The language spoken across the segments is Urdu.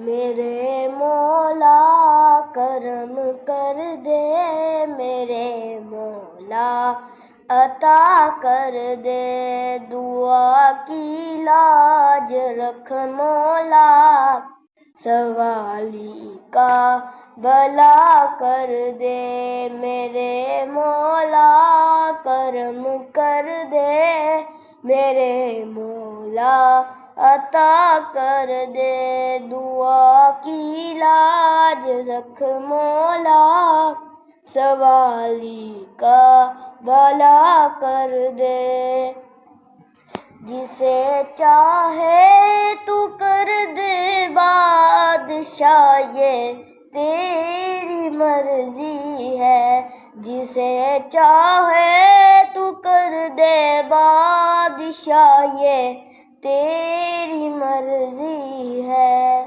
میرے مولا کرم کر دے، میرے مولا عطا کر دے، دعا کی لاج رکھ مولا، سوالی کا بھلا کر دے، میرے مولا کرم کر دے، میرے مولا عطا کر دے، دعا کی لاج رکھ مولا، سوالی کا بھلا کر دے، جسے چاہے تو کر دے بادشاہ، یہ تیری مرضی ہے، جسے چاہے تو کر دے بادشاہ، یہ تیری مرضی ہے،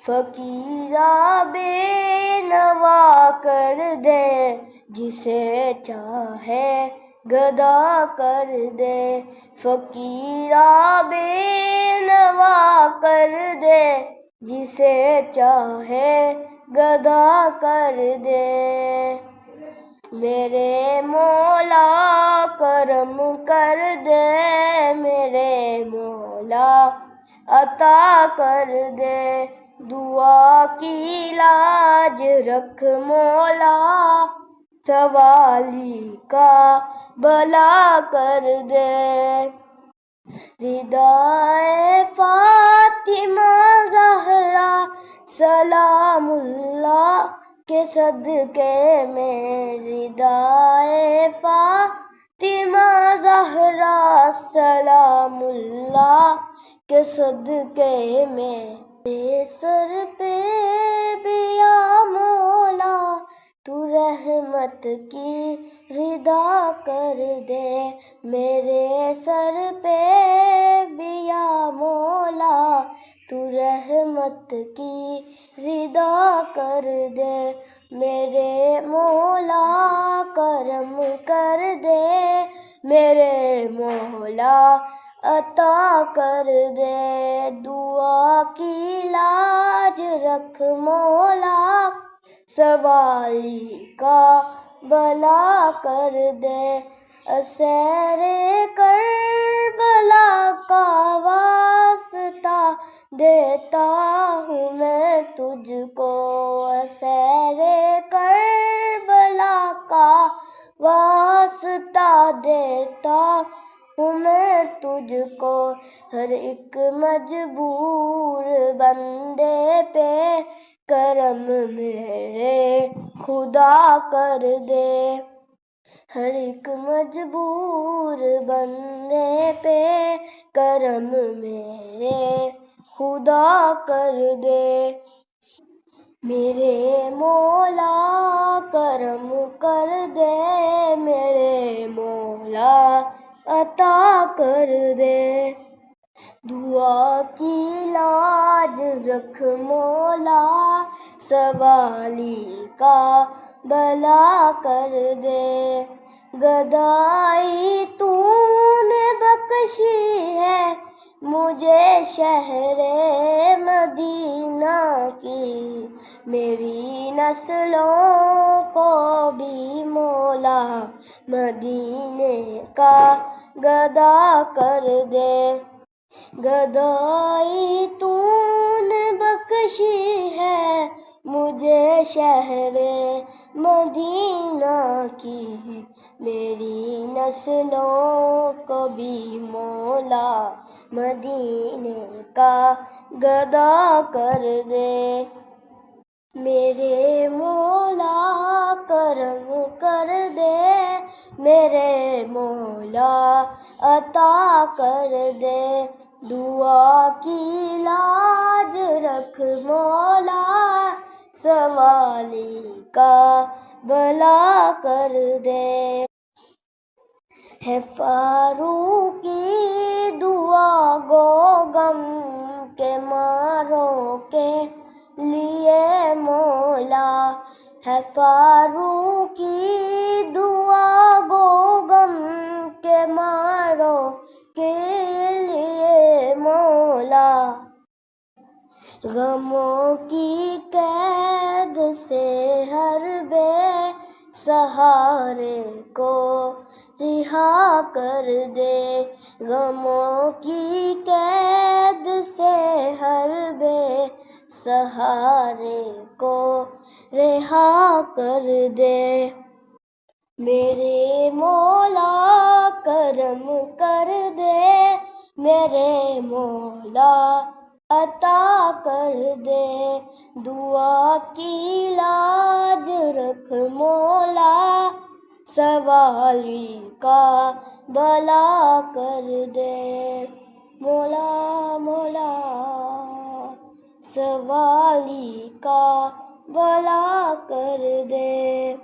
فقیرا بے نوا کر دے، جسے چاہے گدا کر دے، فقیرا بے نوا کر دے، جسے چاہے گدا کر دے، میرے مولا کرم کر دے، میرے مولا عطا کر دے، دعا کی لاج رکھ مولا، سوالی کا بھلا کر دے، ردائے فاطمہ زہرا سلام اللہ کے صدقے میں، ردائے فاطمہ زہرا سلام اللہ کے صدقے میں، میرے سر پہ بھی یا مولا تو رحمت کی ردا کر دے، میرے سر پہ بھی یا مولا تو رحمت کی ردا کر دے، میرے مولا کرم کر دے، میرے مولا عطا کر دے، دعا کی لاج رکھ مولا، سوالی کا بھلا کر دے، اسیر کربلا کا واسطہ دیتا ہوں میں تجھ کو، اسیر کربلا کا واسطہ دیتا ہوں میں تجھ کو، ہر ایک مجبور بندے پہ کرم میرے خدا کر دے، ہر ایک مجبور بندے پہ کرم میرے خدا کر دے، میرے مولا کرم کر دے، میرے مولا عطا کر دے، دعا کی لاج رکھ مولا، سوالی کا بھلا کر دے، گدائی تو نے بخشی ہے مجھے شہر مدینہ کی، میری نسلوں کو بھی مولا مدینے کا گدا کر دے، گدائی تو نے بخشی ہے مجھے شہر مدینہ کی، میری نسلوں کو بھی مولا مدینے کا گدا کر دے، میرے مولا کرم کر دے، میرے مولا عطا کر دے، دعا کی لاج رکھ مولا، سوالی کا بھلا کر دے، ہے فاروقی دعا گو غم کے ماروں کے لیے مولا، ہے فاروقی دعا گو غم کے ماروں کے لیے مولا، سہارے کو رہا کر دے، غموں کی قید سے ہر بے سہارے کو رہا کر دے۔ میرے مولا کرم کر دے، میرے مولا عطا کر دے، دعا کی لاج رکھ مولا، سوالی کا بھلا کر دے، مولا مولا سوالی کا بھلا کر دے۔